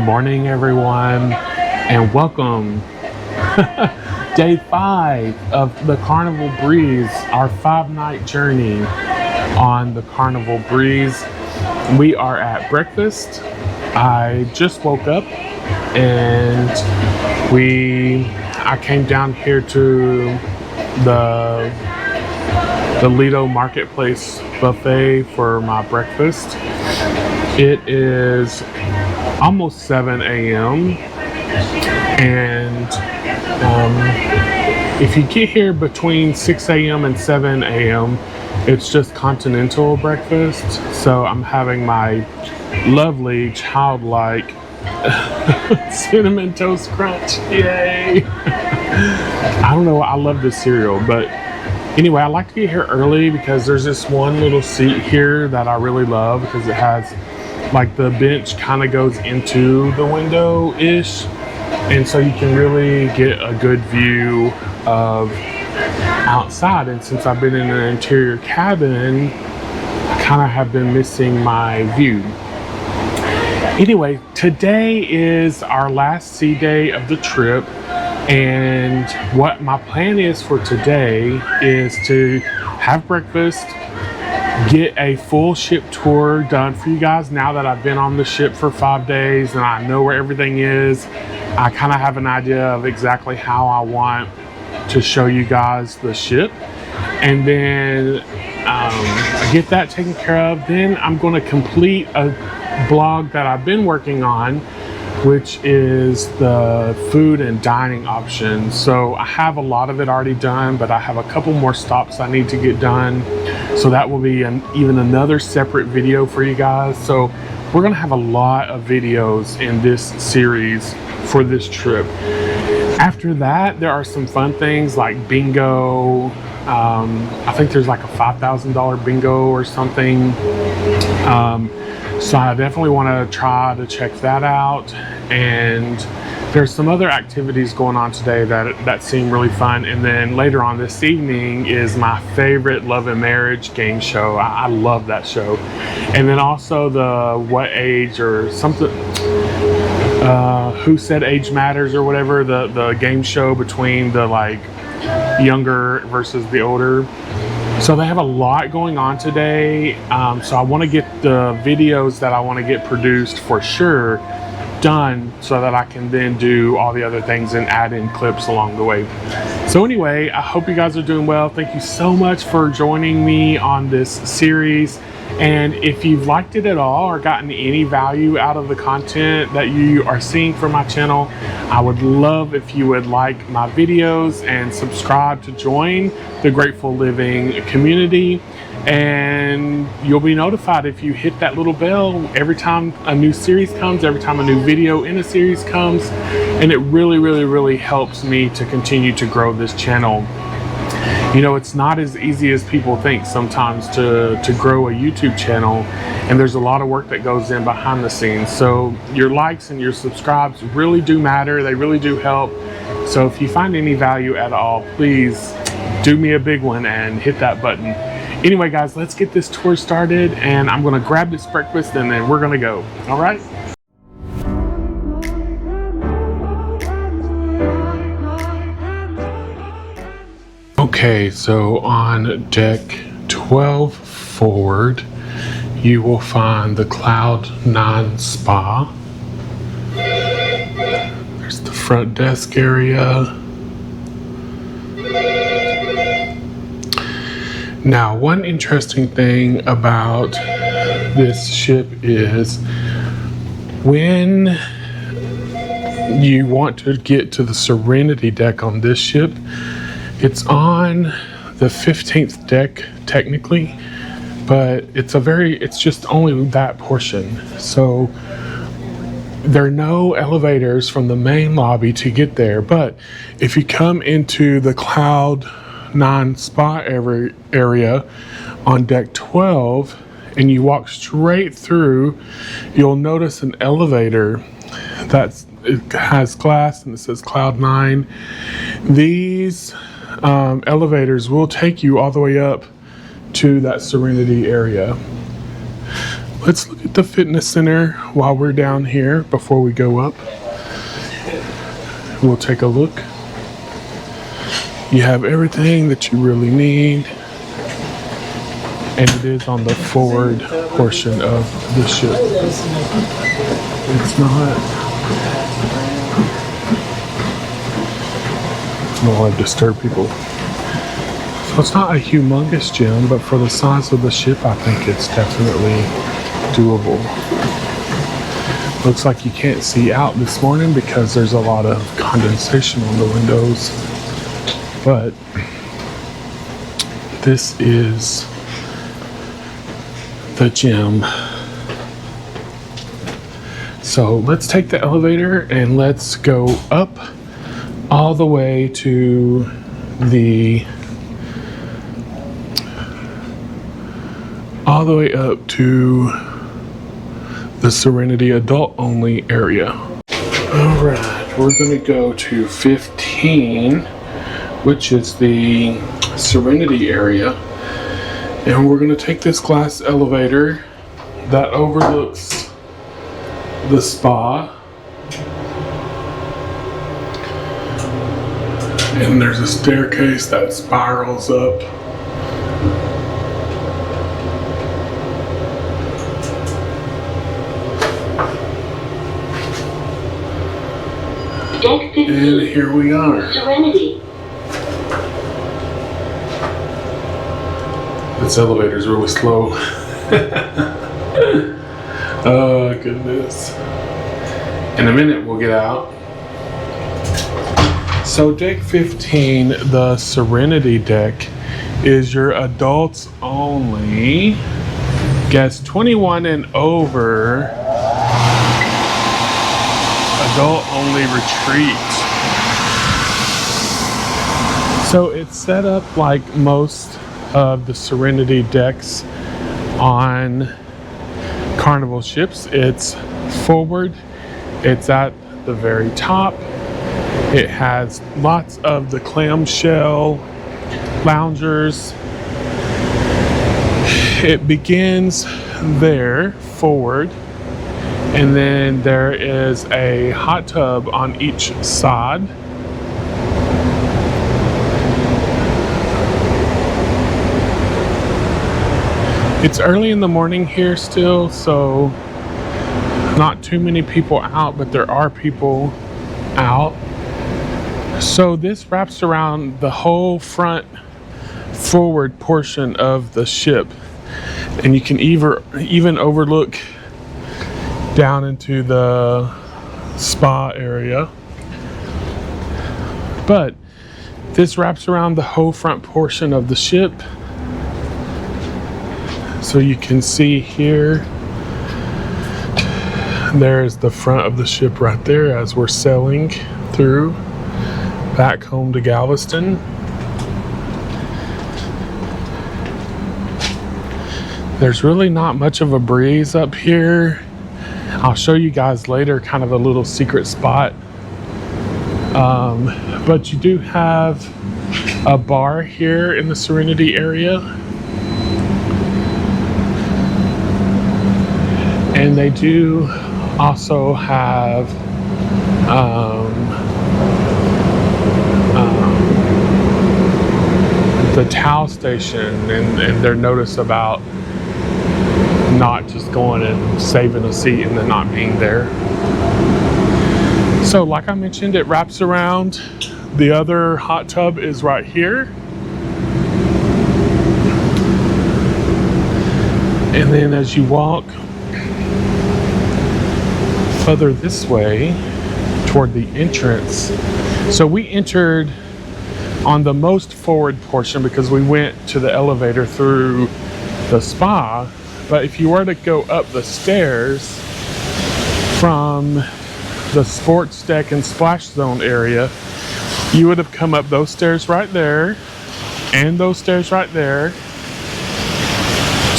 morning, everyone, and welcome. Day 5 of the Carnival Breeze, our 5-night journey on the Carnival Breeze. We are at breakfast. I just woke up and I came down here to the Lido Marketplace buffet for my breakfast. It is almost 7 a.m. and if you get here between 6 a.m. and 7 a.m. it's just continental breakfast. So I'm having my lovely childlike cinnamon toast crunch. Yay! I don't know, I love this cereal, but anyway, I like to get here early because there's this one little seat here that I really love because it has like the bench kind of goes into the window-ish, and so you can really get a good view of outside. And since I've been in an interior cabin, I kind of have been missing my view. Anyway, today is our last sea day of the trip, and what my plan is for today is to have breakfast, get a full ship tour done for you guys. Now that I've been on the ship for 5 days and I know where everything is, I kind of have an idea of exactly how I want to show you guys the ship. And then get that taken care of. Then I'm going to complete a blog that I've been working on, which is the food and dining options. So I have a lot of it already done, but I have a couple more stops I need to get done. So that will be even another separate video for you guys. So we're gonna have a lot of videos in this series for this trip. After that, there are some fun things like bingo. I think there's like a $5,000 bingo or something. So I definitely want to try to check that out. And there's some other activities going on today that seem really fun. And then later on this evening is my favorite Love and Marriage game show. I love that show. And then also the What Age or something, Who Said Age Matters or whatever, the game show between the like younger versus the older. So they have a lot going on today. So I want to get the videos that I want to get produced for sure done so that I can then do all the other things and add in clips along the way. So anyway, I hope you guys are doing well. Thank you so much for joining me on this series. And if you've liked it at all or gotten any value out of the content that you are seeing from my channel, I would love if you would like my videos and subscribe to join the Grateful Living community. And you'll be notified if you hit that little bell every time a new series comes, every time a new video in a series comes. And it really helps me to continue to grow this channel. You know, it's not as easy as people think sometimes to grow a YouTube channel, and there's a lot of work that goes in behind the scenes. So your likes and your subscribes really do matter. They really do help. So if you find any value at all, please do me a big one and hit that button. Anyway, guys, let's get this tour started, and I'm going to grab this breakfast and then we're going to go. All right? Okay, so on deck 12 forward, you will find the Cloud 9 Spa. There's the front desk area. Now, one interesting thing about this ship is when you want to get to the Serenity deck on this ship, it's on the 15th deck technically, but it's just only that portion. So there are no elevators from the main lobby to get there. But if you come into the Cloud 9 Spa area on deck 12 and you walk straight through, you'll notice an elevator it has glass and it says Cloud 9. These elevators will take you all the way up to that Serenity area. Let's look at the fitness center while we're down here before we go up. We'll take a look. You have everything that you really need, and it is on the forward portion of the ship. It's not, I don't want to disturb people. So it's not a humongous gym, but for the size of the ship, I think it's definitely doable. Looks like you can't see out this morning because there's a lot of condensation on the windows. But this is the gym. So let's take the elevator and let's go up all the way to all the way up to the Serenity adult only area. All right, we're gonna go to 15, which is the Serenity area. And we're gonna take this glass elevator that overlooks the spa. And there's a staircase that spirals up. And here we are. Serenity. This elevator is really slow. Oh, goodness. In a minute, we'll get out. So deck 15, the Serenity deck, is your adults only, guests 21 and over, adult only retreat. So it's set up like most of the Serenity decks on Carnival ships. It's forward, it's at the very top. It has lots of the clamshell loungers. It begins there, forward, and then there is a hot tub on each side. It's early in the morning here still, so not too many people out, but there are people out. So this wraps around the whole front forward portion of the ship, and you can even overlook down into the spa area. But this wraps around the whole front portion of the ship. So you can see here, there's the front of the ship right there as we're sailing through back home to Galveston. There's really not much of a breeze up here. I'll show you guys later kind of a little secret spot. But you do have a bar here in the Serenity area. And they do also have the towel station and their notice about not just going and saving a seat and then not being there. So like I mentioned, it wraps around. The other hot tub is right here. And then as you walk further this way toward the entrance. So we entered on the most forward portion because we went to the elevator through the spa. But if you were to go up the stairs from the sports deck and splash zone area, you would have come up those stairs right there and those stairs right there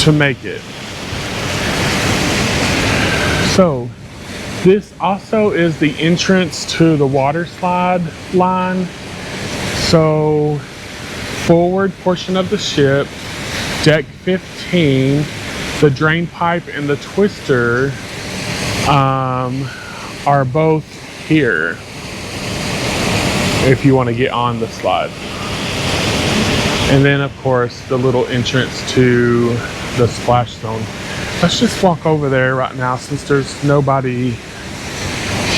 to make it. So this also is the entrance to the water slide line. So forward portion of the ship, deck 15, The drain pipe and the twister are both here if you want to get on the slide. And then of course the little entrance to the splash zone. Let's just walk over there right now since there's nobody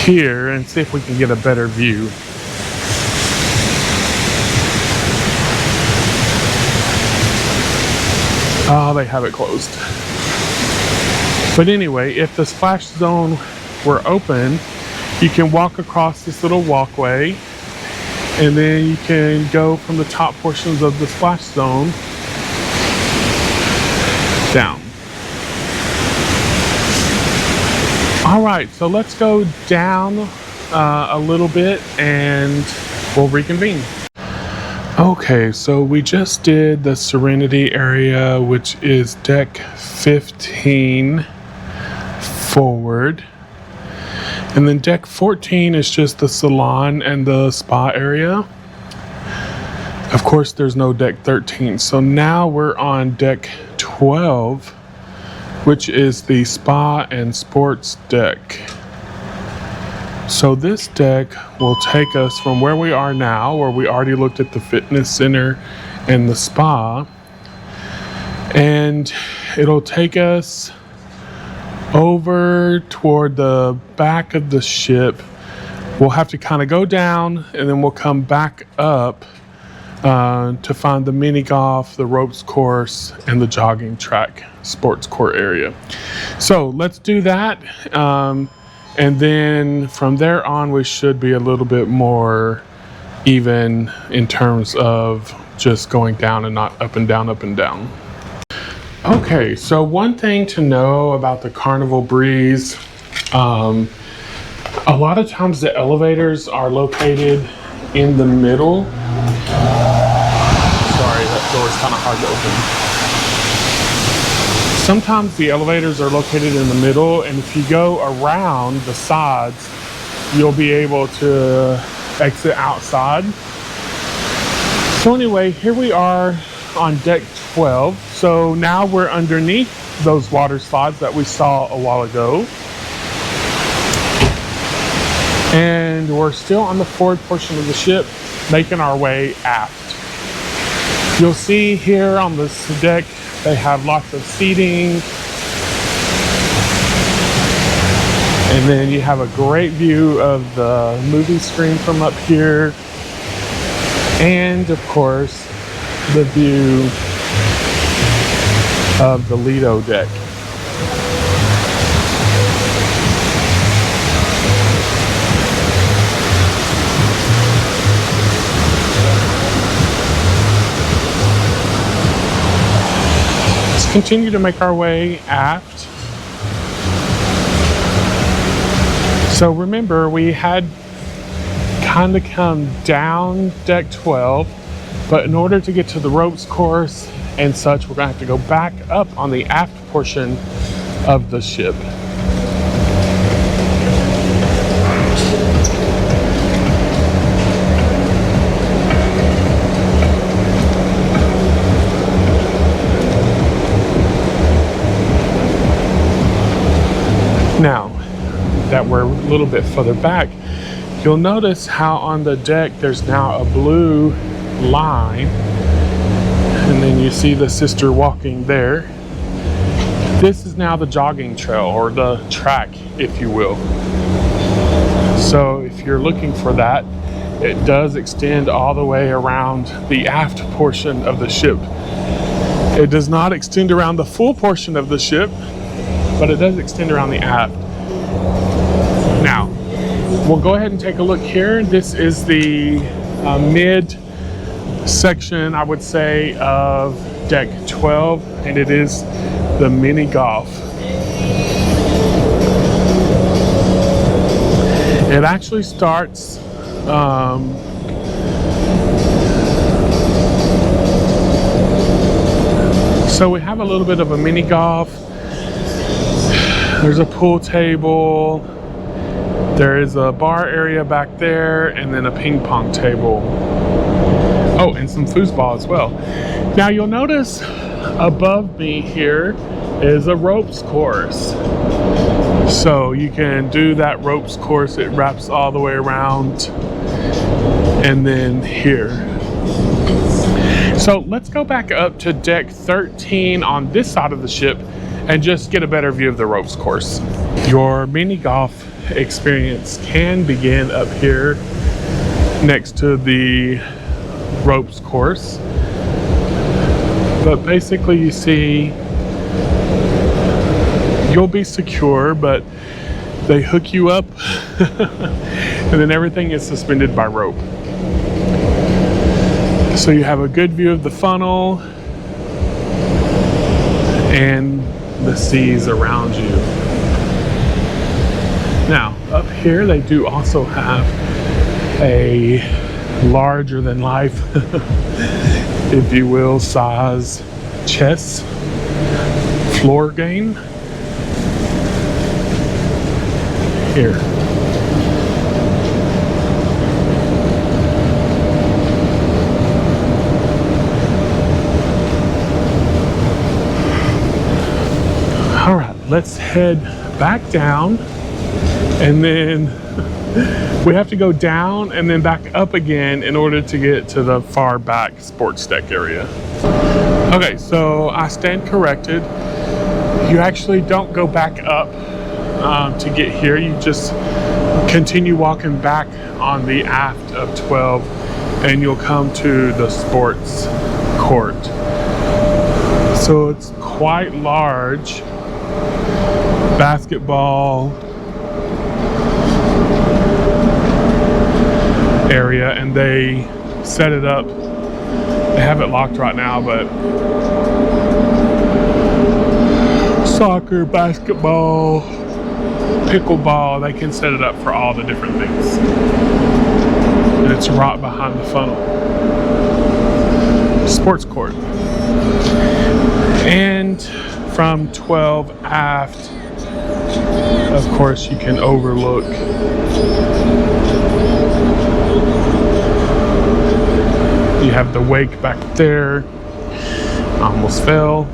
here and see if we can get a better view. Oh, they have it closed. But anyway, if the splash zone were open, you can walk across this little walkway and then you can go from the top portions of the splash zone down. All right, so let's go down a little bit and we'll reconvene. Okay, so we just did the Serenity area, which is deck 15 forward. And then deck 14 is just the salon and the spa area. Of course, there's no deck 13. So now we're on deck 12, which is the spa and sports deck. So this deck will take us from where we are now, where we already looked at the fitness center and the spa, and it'll take us over toward the back of the ship. We'll have to kind of go down and then we'll come back up to find the mini golf, the ropes course, and the jogging track sports court area. So let's do that. And then from there on, we should be a little bit more even in terms of just going down and not up and down, up and down. Okay, so one thing to know about the Carnival Breeze, a lot of times the elevators are located in the middle. Sorry, that door is kind of hard to open. Sometimes the elevators are located in the middle, and if you go around the sides, you'll be able to exit outside. So anyway, here we are on deck 12. So now we're underneath those water slides that we saw a while ago. And we're still on the forward portion of the ship, making our way aft. You'll see here on this deck, they have lots of seating. And then you have a great view of the movie screen from up here. And of course, the view of the Lido deck. Let's continue to make our way aft. So remember, we had kind of come down deck 12, but in order to get to the ropes course and such, we're going to have to go back up on the aft portion of the ship. Now that we're a little bit further back, you'll notice how on the deck there's now a blue line, and then you see the sister walking there. This is now the jogging trail, or the track, if you will. So if you're looking for that, it does extend all the way around the aft portion of the ship. It does not extend around the full portion of the ship, but it does extend around the aft. Now, we'll go ahead and take a look here. This is the mid section, I would say, of deck 12, and it is the mini golf. It actually starts so we have a little bit of a mini golf. There's a pool table, there is a bar area back there, and then a ping pong table. Oh, and some foosball as well. Now you'll notice above me here, is a ropes course. So you can do that ropes course. It wraps all the way around. And then here. So let's go back up to deck 13 on this side of the ship and just get a better view of the ropes course. Your mini golf experience can begin up here next to the ropes course. But basically you see you'll be secure, but they hook you up and then everything is suspended by rope. So you have a good view of the funnel and the seas around you. Now, up here they do also have a larger than life, if you will, size chess floor game. Here. All right, let's head back down, and then we have to go down and then back up again in order to get to the far back sports deck area. Okay, so I stand corrected. You actually don't go back up to get here. You just continue walking back on the aft of 12 and you'll come to the sports court. So it's quite large. Basketball area, and they set it up. They have it locked right now, but soccer, basketball, pickleball, they can set it up for all the different things. And it's right behind the funnel. Sports court. And from 12 aft, of course, you can overlook you have the wake back there. Almost fell.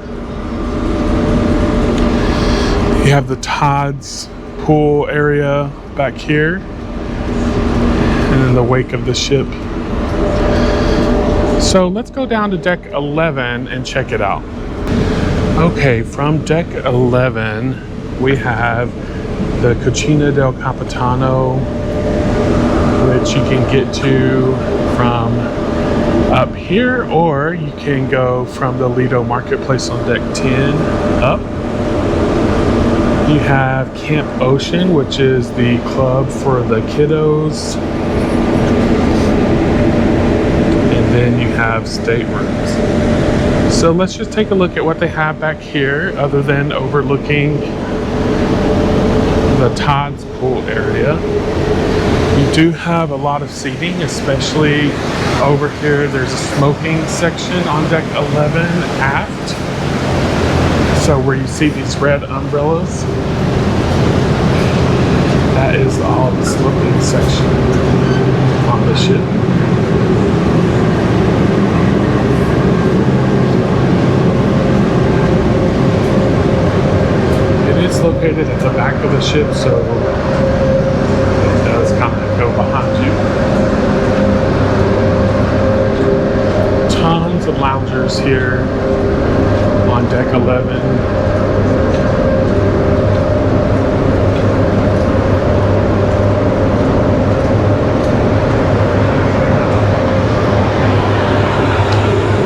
You have the tides pool area back here, and then the wake of the ship. So let's go down to deck 11 and check it out. Okay, from deck 11 we have the Cucina del Capitano, which you can get to from up here, or you can go from the Lido Marketplace on deck 10 up. You have Camp Ocean, which is the club for the kiddos. And then you have staterooms. So let's just take a look at what they have back here, other than overlooking the tides pool area. You do have a lot of seating, especially over here. There's a smoking section on deck 11 aft. So where you see these red umbrellas, that is all the smoking section on the ship. It's located at the back of the ship, so it does kind of go behind you. Tons of loungers here on deck 11.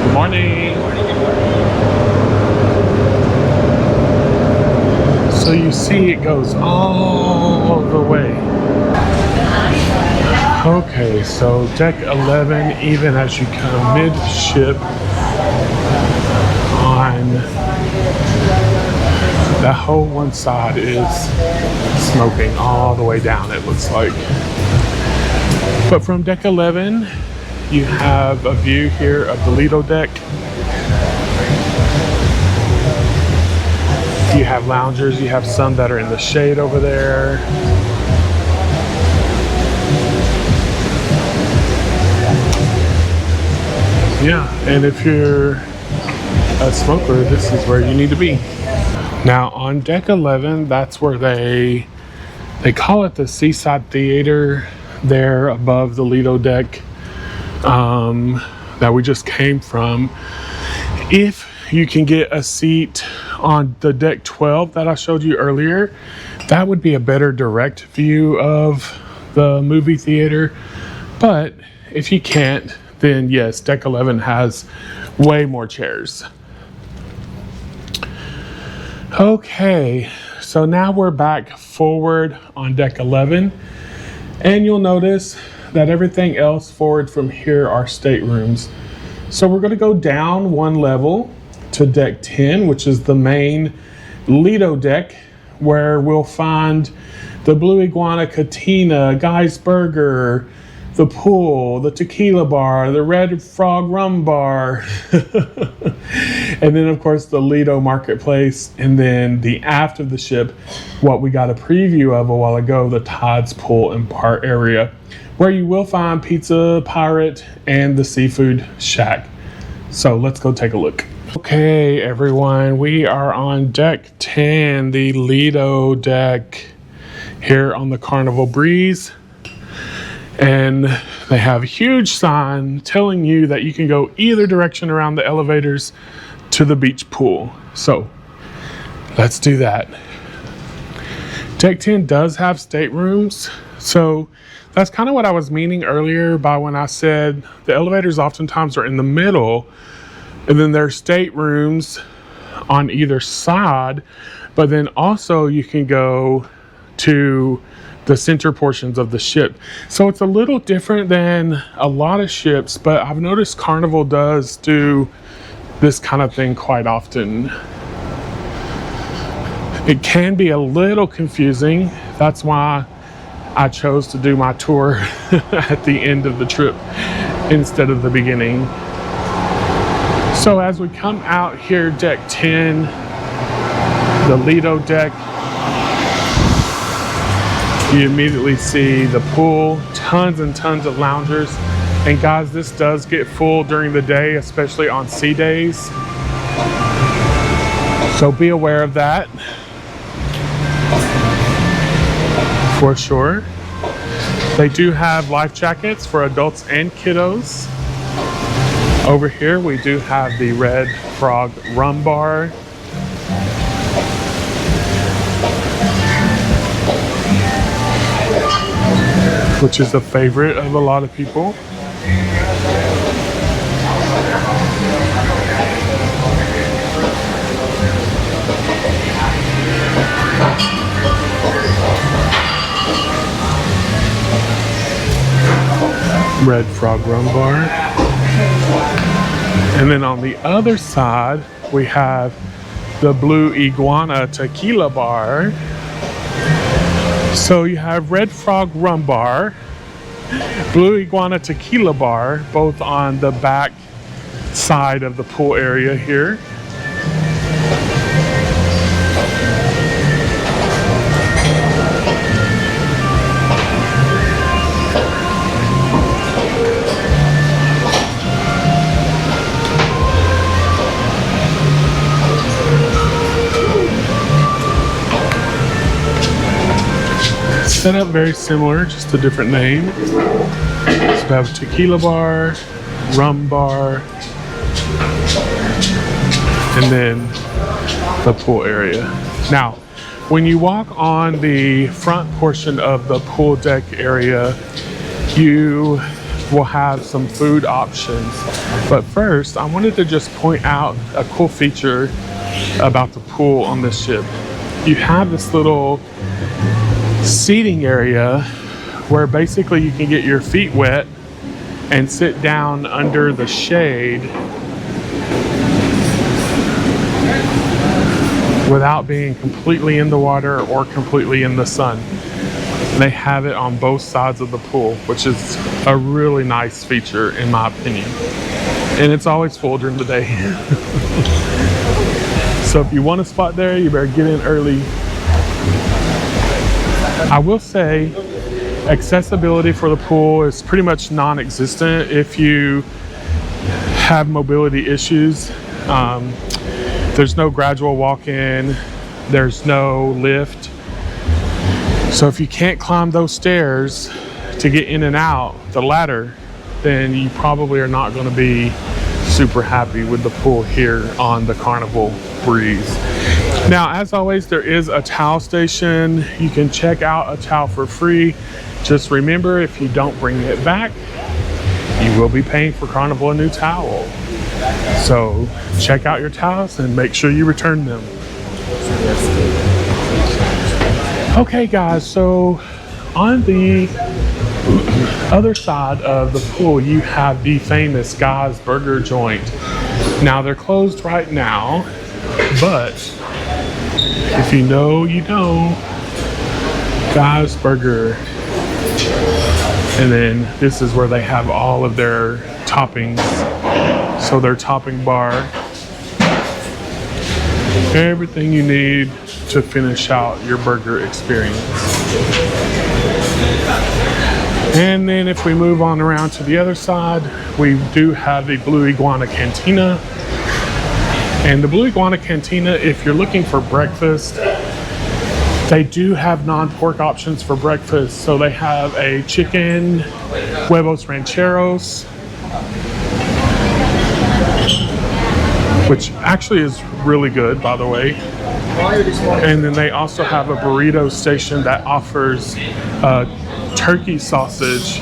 Good morning. So you see it goes all the way. Okay, so deck 11, even as you come mid-ship on the whole one side is smoking all the way down, it looks like. But from deck 11, you have a view here of the Lido deck. You have loungers, you have some that are in the shade over there. Yeah, and if you're a smoker, this is where you need to be. Now on deck 11, that's where they call it the Seaside Theater there above the Lido deck that we just came from. If you can get a seat on the deck 12 that I showed you earlier, that would be a better direct view of the movie theater. But if you can't, then yes, deck 11 has way more chairs. Okay, so now we're back forward on deck 11, and you'll notice that everything else forward from here are staterooms. So we're going to go down one level to deck 10, which is the main Lido deck, where we'll find the Blue Iguana Cantina, Guy's Burger, the pool, the tequila bar, the Red Frog rum bar, and then of course the Lido Marketplace, and then the aft of the ship, what we got a preview of a while ago, the Tides Pool and Bar area, where you will find Pizza Pirate and the Seafood Shack. So let's go take a look. Okay, everyone, we are on deck 10, the Lido deck here on the Carnival Breeze. And they have a huge sign telling you that you can go either direction around the elevators to the beach pool. So let's do that. Deck 10 does have staterooms. So that's kind of what I was meaning earlier by when I said the elevators oftentimes are in the middle, and then there's staterooms on either side, but then also you can go to the center portions of the ship. So it's a little different than a lot of ships, but I've noticed Carnival does do this kind of thing quite often. It can be a little confusing. That's why I chose to do my tour at the end of the trip instead of the beginning. So as we come out here, deck 10, the Lido deck, you immediately see the pool, tons and tons of loungers. And guys, this does get full during the day, especially on sea days. So be aware of that for sure. They do have life jackets for adults and kiddos. Over here, we do have the Red Frog Rum Bar. Which is a favorite of a lot of people. Red Frog Rum Bar. And then on the other side, we have the Blue Iguana Tequila Bar. So you have Red Frog Rum Bar, Blue Iguana Tequila Bar, both on the back side of the pool area here. Set up very similar, just a different name. So we have tequila bar, rum bar, and then the pool area. Now, when you walk on the front portion of the pool deck area, you will have some food options. But first, I wanted to just point out a cool feature about the pool on this ship. You have this little seating area where basically you can get your feet wet and sit down under the shade without being completely in the water or completely in the sun. And they have it on both sides of the pool, which is a really nice feature in my opinion. And it's always full during the day. So if you want a spot there, you better get in early. I will say accessibility for the pool is pretty much non-existent if you have mobility issues. There's no gradual walk-in. There's no lift. So if you can't climb those stairs to get in and out the ladder, then you probably are not going to be super happy with the pool here on the Carnival Breeze. Now, as always, there is a towel station. You can check out a towel for free. Just remember, if you don't bring it back, you will be paying for Carnival a new towel. So check out your towels and make sure you return them. Okay guys, so on the other side of the pool, you have the famous Guy's Burger joint. Now they're closed right now, but if you know, you know. Guy's Burger. And then this is where they have all of their toppings. So their topping bar, everything you need to finish out your burger experience. And then if we move on around to the other side, we do have the Blue Iguana Cantina. And the Blue Iguana Cantina, if you're looking for breakfast, they do have non-pork options for breakfast. So they have a chicken huevos rancheros, which actually is really good, by the way. And then they also have a burrito station that offers turkey sausage.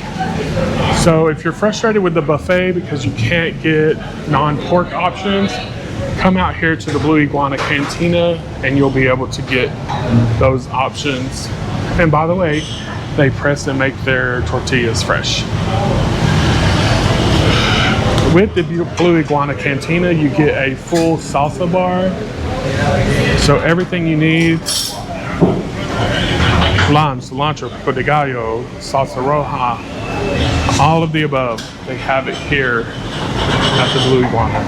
So if you're frustrated with the buffet because you can't get non-pork options, come out here to the Blue Iguana Cantina and you'll be able to get those options. And by the way, they press and make their tortillas fresh. With the Blue Iguana Cantina, you get a full salsa bar. So everything you need, lime, cilantro, pico de gallo, salsa roja, all of the above, they have it here at the Blue Iguana.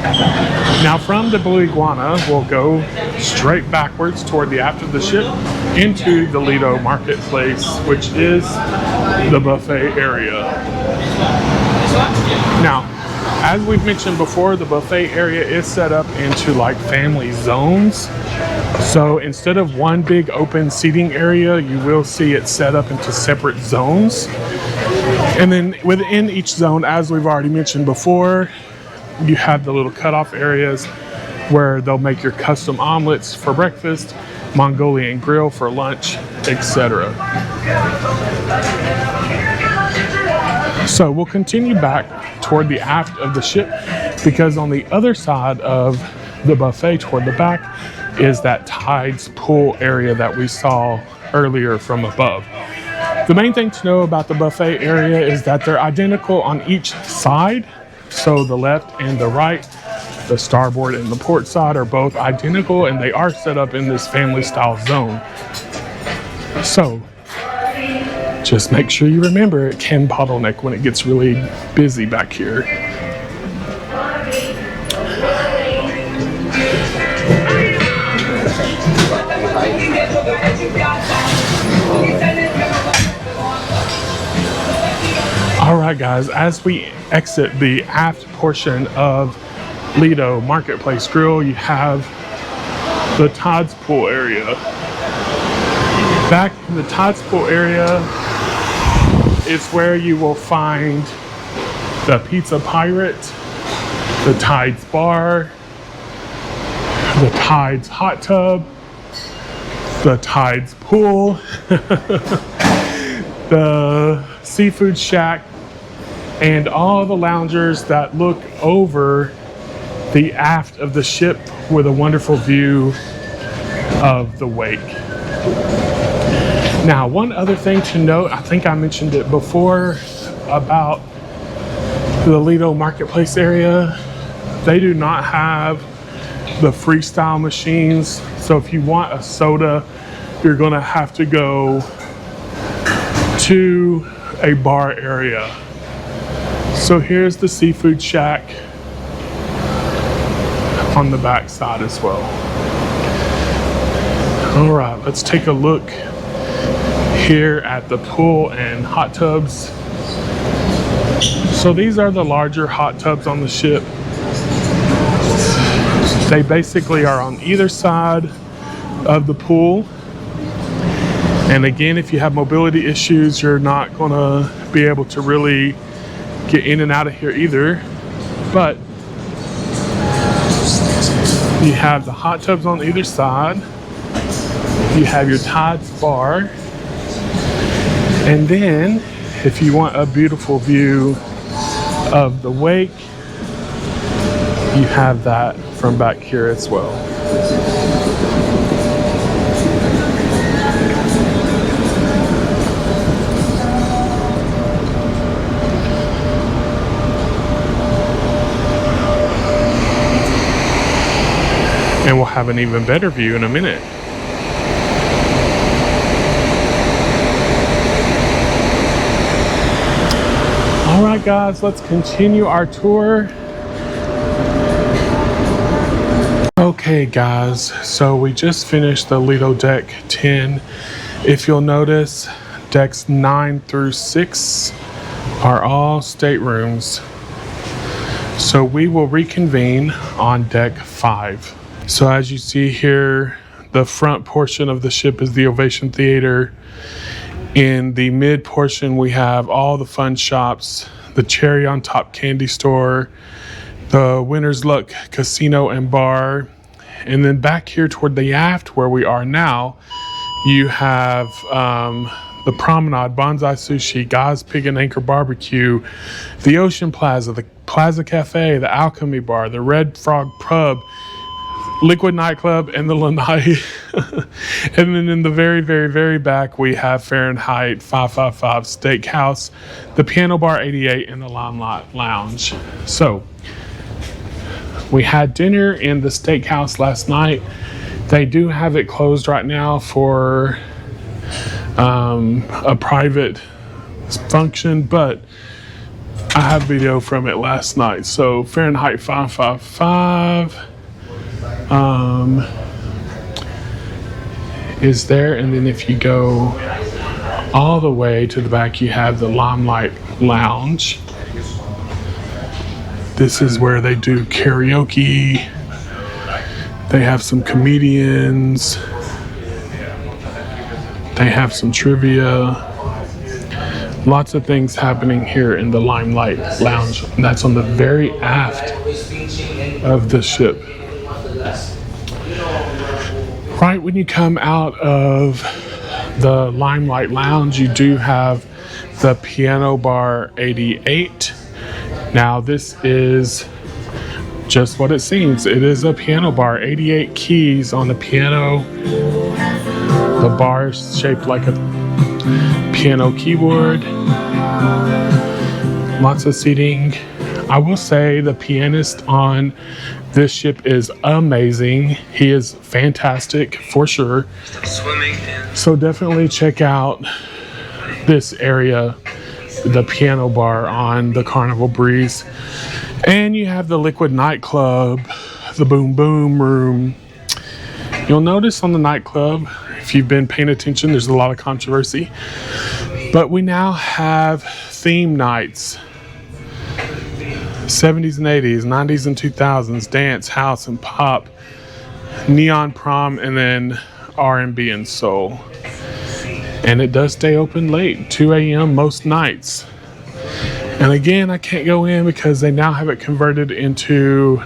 Now from the Blue Iguana, we'll go straight backwards toward the aft of the ship into the Lido Marketplace, which is the buffet area. Now, as we've mentioned before, the buffet area is set up into like family zones. So instead of one big open seating area, you will see it set up into separate zones. And then within each zone, as we've already mentioned before, you have the little cutoff areas where they'll make your custom omelets for breakfast, Mongolian grill for lunch, etc. So we'll continue back toward the aft of the ship, because on the other side of the buffet toward the back is that Tides pool area that we saw earlier from above. The main thing to know about the buffet area is that they're identical on each side. So the left and the right, the starboard and the port side are both identical, and they are set up in this family style zone. So just make sure you remember it can bottleneck when it gets really busy back here. All right, guys, as we exit the aft portion of Lido Marketplace Grill, you have the Tides Pool area. Back in the Tides Pool area is where you will find the Pizza Pirate, the Tides Bar, the Tides Hot Tub, the Tides Pool, the Seafood Shack, and all the loungers that look over the aft of the ship with a wonderful view of the wake. Now, one other thing to note, I think I mentioned it before about the Lido Marketplace area, they do not have the freestyle machines. So if you want a soda, you're gonna have to go to a bar area. So here's the Seafood Shack on the back side as well. All right, let's take a look here at the pool and hot tubs. So these are the larger hot tubs on the ship. They basically are on either side of the pool. And again, if you have mobility issues, you're not gonna be able to really get in and out of here either. But you have the hot tubs on either side. You have your Tides bar. And then, if you want a beautiful view of the wake, you have that from back here as well. And we'll have an even better view in a minute. All right, guys, let's continue our tour. Okay, guys, so we just finished the Lido Deck 10. If you'll notice, decks 9 through 6 are all staterooms. So we will reconvene on deck 5. So as you see here, the front portion of the ship is the Ovation Theater. In the mid portion, we have all the fun shops, the Cherry on Top candy store, the Winter's Luck casino and bar. And then back here toward the aft where we are now, you have the Promenade, Bonsai Sushi, Guy's Pig and Anchor Barbecue, the Ocean Plaza, the Plaza Cafe, the Alchemy Bar, the Red Frog Pub, Liquid Nightclub, and the Lanai. And then in the very, very, very back, we have Fahrenheit 555 Steakhouse, the Piano Bar 88, and the Limelight Lounge. So we had dinner in the steakhouse last night. They do have it closed right now for a private function, but I have video from it last night. So Fahrenheit 555 is there, and then if you go all the way to the back, you have the Limelight Lounge. This is where they do karaoke. They have some comedians. They have some trivia. Lots of things happening here in the Limelight Lounge. And that's on the very aft of the ship. Right when you come out of the Limelight Lounge, you do have the Piano Bar 88. Now this is just what it seems. It is a piano bar, 88 keys on the piano. The bar is shaped like a piano keyboard. Lots of seating. I will say the pianist on this ship is amazing. He is fantastic for sure. So definitely check out this area, the piano bar on the Carnival Breeze. And you have the Liquid Nightclub, the Boom Boom Room. You'll notice on the nightclub, if you've been paying attention, there's a lot of controversy. But we now have theme nights. 70s and 80s, 90s and 2000s, dance, house, and pop, neon prom, and then R&B and soul. And it does stay open late, 2 a.m. most nights. And again, I can't go in because they now have it converted into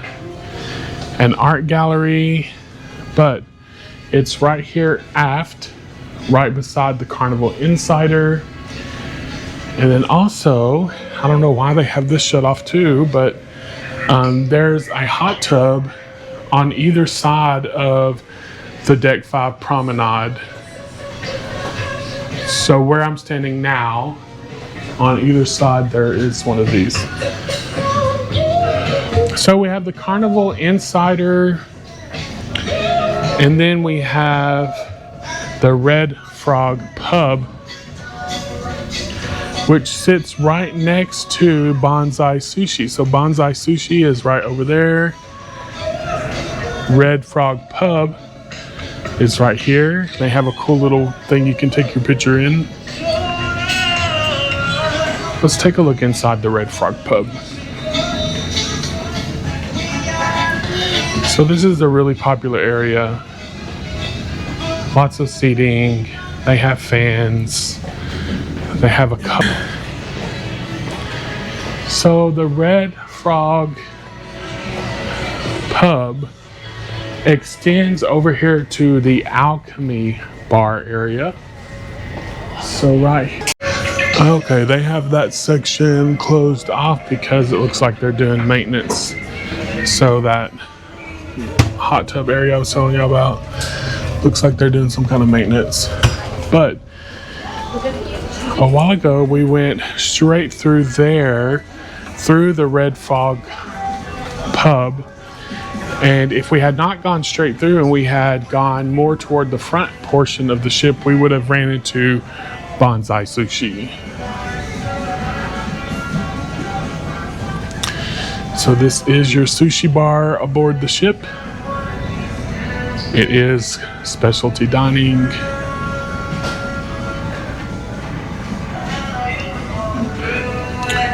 an art gallery, but it's right here aft, right beside the Carnival Insider. And then also, I don't know why they have this shut off too, but there's a hot tub on either side of the Deck 5 Promenade. So where I'm standing now, on either side there is one of these. So we have the Carnival Insider, and then we have the Red Frog Pub, which sits right next to Bonsai Sushi. So Bonsai Sushi is right over there. Red Frog Pub is right here. They have a cool little thing you can take your picture in. Let's take a look inside the Red Frog Pub. So this is a really popular area. Lots of seating. They have fans. They have a cup. So the Red Frog pub extends over here to the Alchemy bar area. So right. Okay, they have that section closed off because it looks like they're doing maintenance. So that hot tub area I was telling you about looks like they're doing some kind of maintenance. But a while ago we went straight through there, through the Red Frog pub, and if we had not gone straight through and we had gone more toward the front portion of the ship, we would have ran into Bonsai Sushi. So this is your sushi bar aboard the ship. It is specialty dining.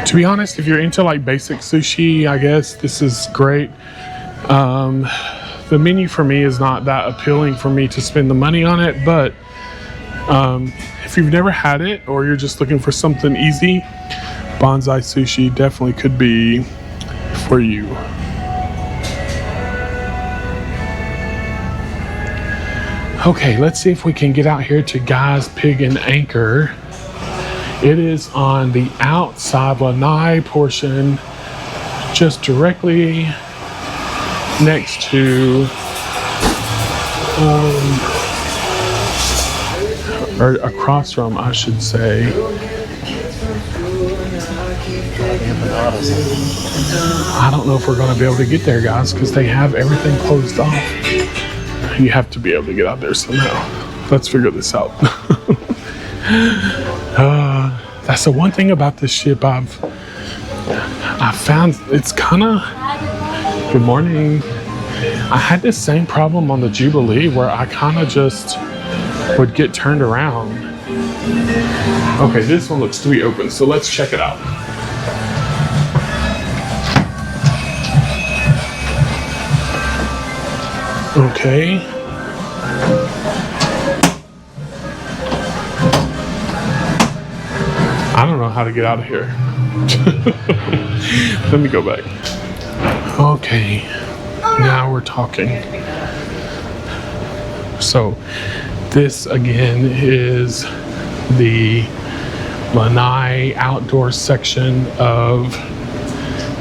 To be honest, if you're into like basic sushi, I guess this is great. The menu for me is not that appealing for me to spend the money on it, but if you've never had it or you're just looking for something easy, Bonsai Sushi definitely could be for you. Okay, let's see if we can get out here to Guy's Pig and Anchor. It is on the outside lanai portion, just directly next to, or across from, I should say. I don't know if we're going to be able to get there, guys, because they have everything closed off. You have to be able to get out there somehow. Let's figure this out. That's the one thing about this ship I found. It's kind of, good morning. I had this same problem on the Jubilee where I kind of just would get turned around. Okay, this one looks to be open, so let's check it out. Okay. I don't know how to get out of here. Let me go back. Okay. Now we're talking. So this again is the lanai outdoor section of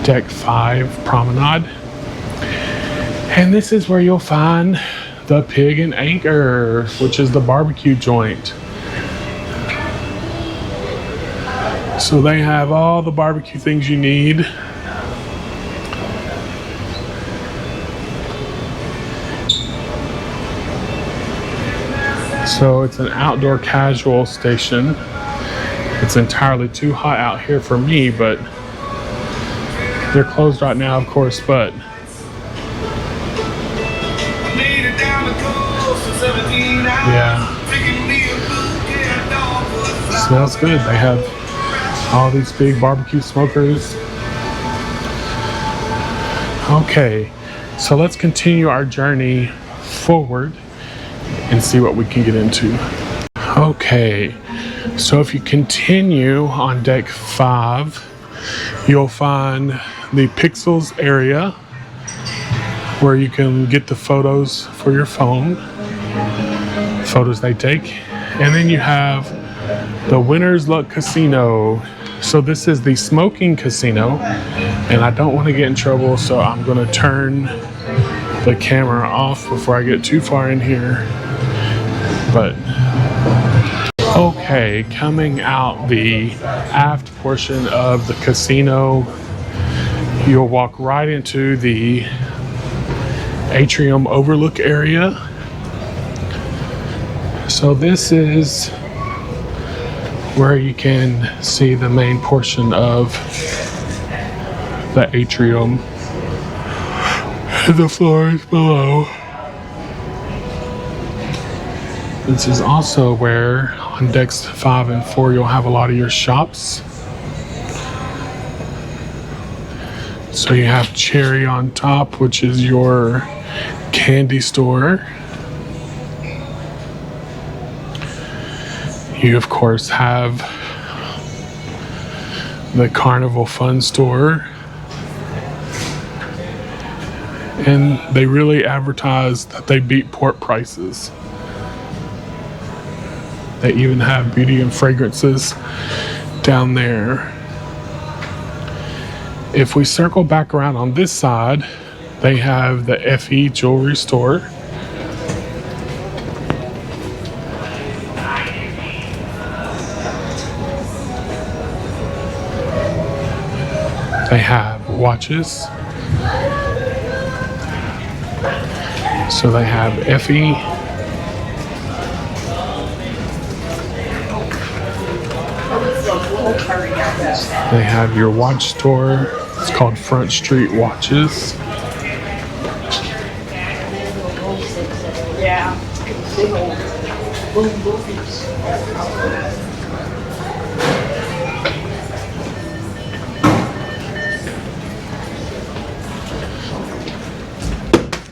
Deck 5 Promenade. And this is where you'll find the Pig and Anchor, which is the barbecue joint. So they have all the barbecue things you need. So it's an outdoor casual station. It's entirely too hot out here for me, but they're closed right now, of course, but yeah, smells good. They have all these big barbecue smokers. Okay, so let's continue our journey forward and see what we can get into. Okay, so if you continue on Deck 5, you'll find the Pixels area where you can get the photos for your phone, photos they take. And then you have the Winner's Luck Casino. So this is the smoking casino, and I don't want to get in trouble, so I'm going to turn the camera off before I get too far in here. But okay, coming out the aft portion of the casino, you'll walk right into the atrium overlook area. So this is where you can see the main portion of the atrium, the floors below. This is also where on decks 5 and 4 you'll have a lot of your shops. So you have Cherry on top, which is your candy store. You, of course, have the Carnival Fun Store. And they really advertise that they beat port prices. They even have beauty and fragrances down there. If we circle back around on this side, they have the FE jewelry store. They have watches. So they have FE. They have your watch store. It's called Front Street Watches. Yeah.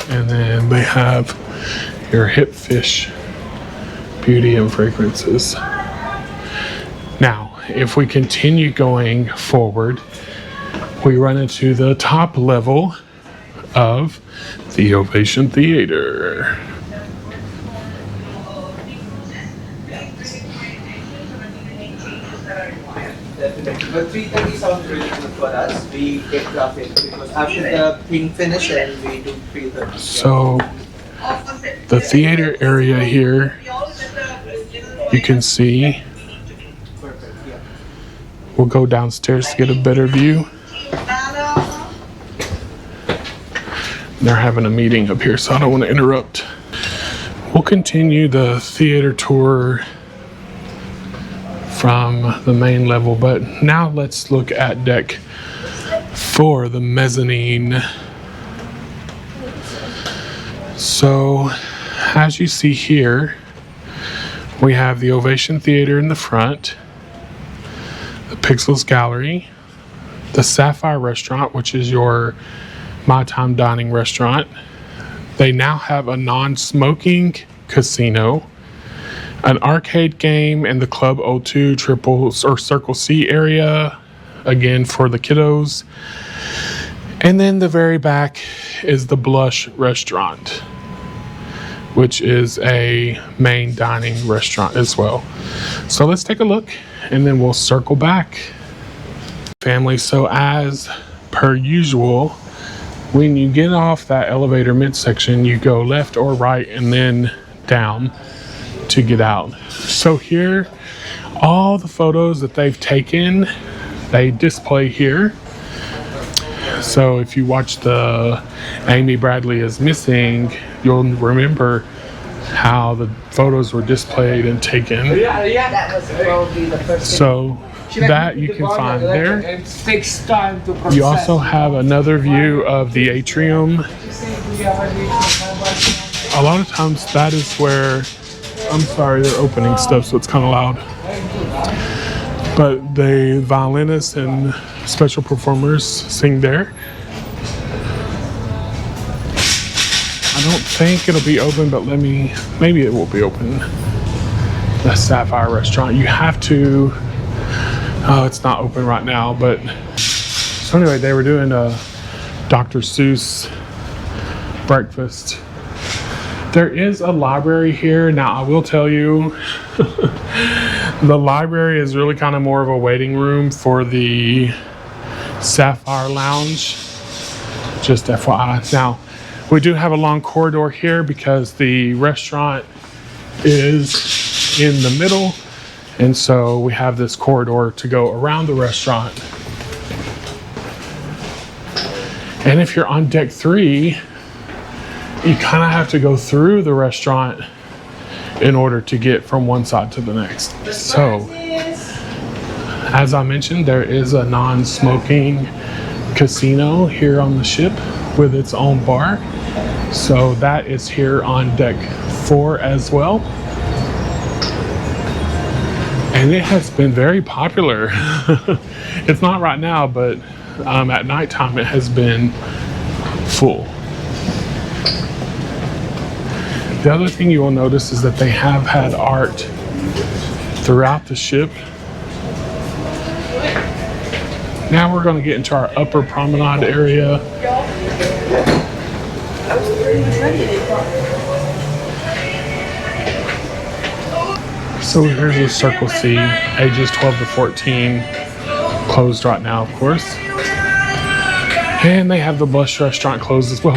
And then they have your Hip Fish beauty and fragrances. Now, if we continue going forward, we run into the top level of the Ovation Theater. But 3:30 sounds really good for us. We get traffic because after the thing finish and we do 3:30. So the theater area here, you can see. Perfect, yeah. We'll go downstairs to get a better view. They're having a meeting up here, so I don't want to interrupt. We'll continue the theater tour from the main level, but now let's look at deck 4, the mezzanine. So, as you see here, we have the Ovation Theater in the front, the Pixels Gallery, the Sapphire Restaurant, which is your My Time Dining restaurant. They now have a non-smoking casino, an arcade game, and the Club O2 Triples or Circle C area, again for the kiddos. And then the very back is the Blush Restaurant, which is a main dining restaurant as well. So let's take a look and then we'll circle back. Family, so as per usual, when you get off that elevator midsection, you go left or right and then down to get out. So here, all the photos that they've taken, they display here. So if you watch the Amy Bradley is Missing, you'll remember how the photos were displayed and taken. That was probably the first thing. So that you can find there. It takes time to process. You also have another view of the atrium. A lot of times that is where, I'm sorry, they're opening stuff, so it's kind of loud. But the violinists and special performers sing there. I don't think it'll be open, but maybe it will be open. The Sapphire Restaurant. You have to, it's not open right now, but so anyway, they were doing a Dr. Seuss breakfast. There is a library here. Now, I will tell you, the library is really kind of more of a waiting room for the Sapphire Lounge. Just FYI. Now, we do have a long corridor here because the restaurant is in the middle. And so we have this corridor to go around the restaurant. And if you're on deck 3, you kind of have to go through the restaurant in order to get from one side to the next. So, as I mentioned, there is a non-smoking casino here on the ship with its own bar. So that is here on deck 4 as well. And it has been very popular. It's not right now, but at nighttime it has been full. The other thing you will notice is that they have had art throughout the ship. Now we're going to get into our upper promenade area. So here's the Circle C, ages 12 to 14, closed right now, of course. And they have the Blush restaurant closed as well.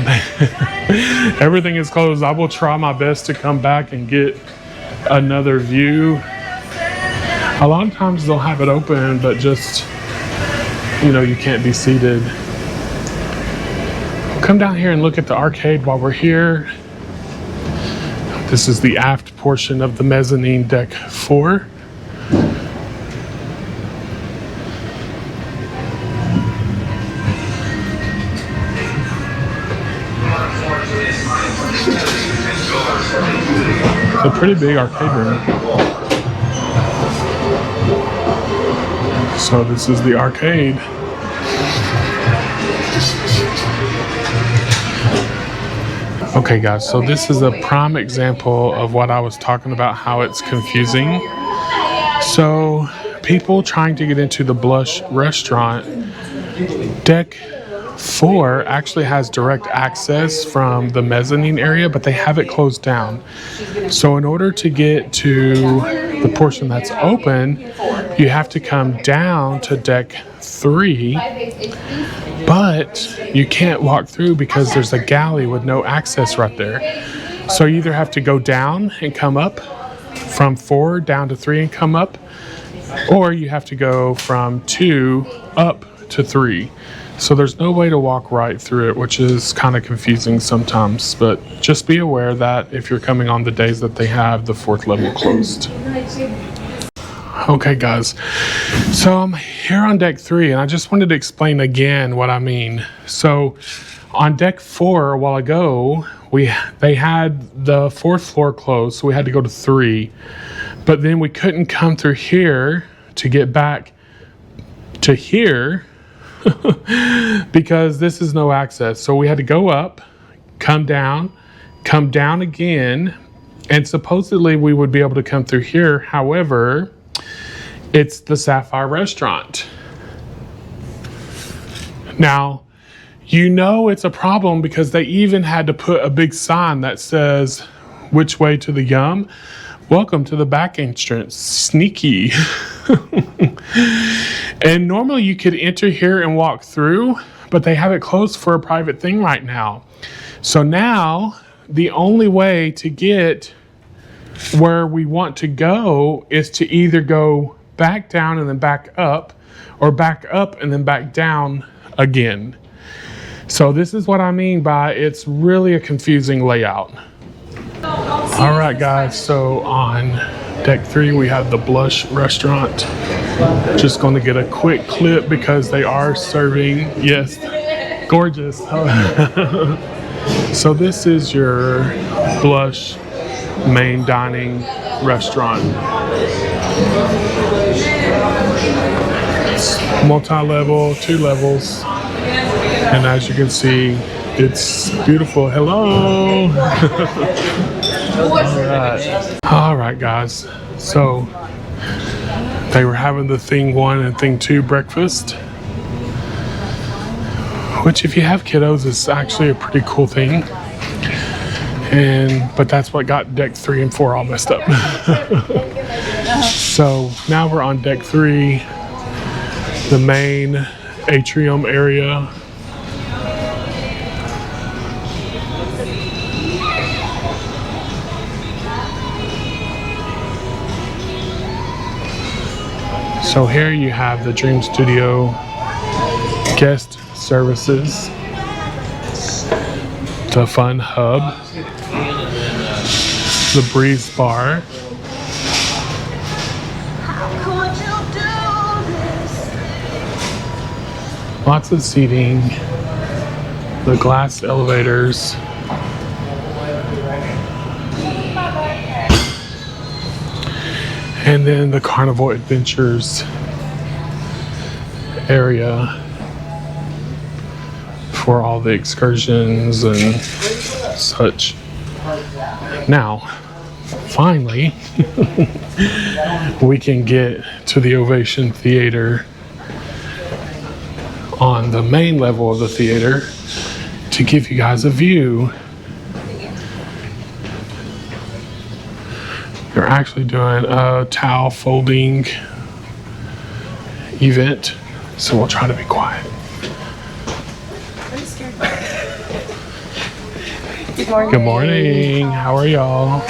Everything is closed. I will try my best to come back and get another view. A lot of times they'll have it open, but just, you know, you can't be seated. Come down here and look at the arcade while we're here. This is the aft portion of the mezzanine deck 4. It's a pretty big arcade room. So this is the arcade. Okay guys, so this is a prime example of what I was talking about, how it's confusing. So people trying to get into the Blush restaurant, deck 4 actually has direct access from the mezzanine area, but they have it closed down. So in order to get to the portion that's open, you have to come down to deck 3, but you can't walk through because there's a galley with no access right there. So you either have to go down and come up from 4 down to 3 and come up, or you have to go from 2 up to 3. So there's no way to walk right through it, which is kind of confusing sometimes, but just be aware that if you're coming on the days that they have the 4th level closed. Okay guys, so I'm here on deck 3 and I just wanted to explain again what I mean. So on deck 4 a while ago, they had the 4th floor closed, so we had to go to 3, but then we couldn't come through here to get back to here because this is no access. So we had to go up, come down again, and supposedly we would be able to come through here. However, it's the Sapphire restaurant. Now, you know it's a problem because they even had to put a big sign that says, "Which way to the Yum? Welcome to the back entrance." Sneaky. And normally you could enter here and walk through, but they have it closed for a private thing right now. So now the only way to get where we want to go is to either go back down and then back up, or back up and then back down again. So this is what I mean by it's really a confusing layout. All right guys, so on deck 3 we have the Blush restaurant. Just going to get a quick clip because they are serving, yes, gorgeous. So this is your Blush main dining restaurant. It's multi-level, 2 levels, and as you can see, it's beautiful. Hello. All right guys, so they were having the thing 1 and thing 2 breakfast, which if you have kiddos is actually a pretty cool thing. But that's what got deck 3 and 4 all messed up. So now we're on deck 3, the main atrium area. So here you have the Dream Studio guest services, the Fun Hub, the Breeze Bar, lots of seating, the glass elevators, and then the Carnival Adventures area for all the excursions and such. Now, finally, we can get to the Ovation Theater on the main level of the theater to give you guys a view. They're actually doing a towel folding event, so we'll try to be quiet. Good morning. How are y'all?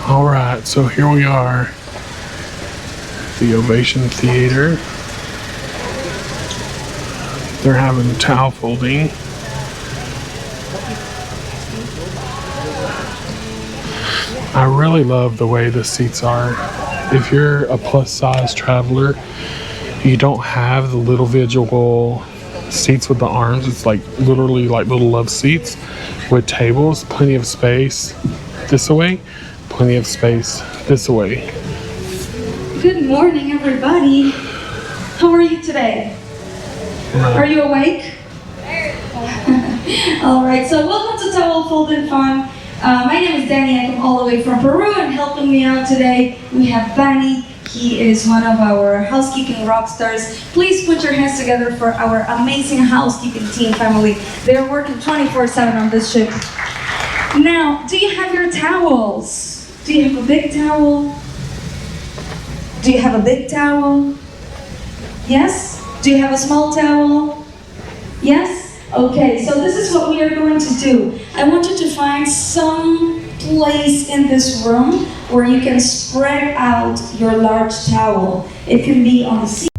All right, so here we are, the Ovation Theater. They're having towel folding. I really love the way the seats are. If you're a plus size traveler, you don't have the little visual seats with the arms. It's like literally like little love seats with tables, plenty of space this way, plenty of space this way. Good morning, everybody. How are you today? Are you awake? All right, so welcome to Towel Folded Fun. My name is Danny. I come all the way from Peru, and helping me out today, we have Benny. He is one of our housekeeping rock stars. Please put your hands together for our amazing housekeeping team family. They're working 24/7 on this ship. Now, do you have your towels? Do you have a big towel? Do you have a big towel? Yes? Do you have a small towel? Yes? Okay, so this is what we are going to do. I want you to find some place in this room where you can spread out your large towel. It can be on the seat.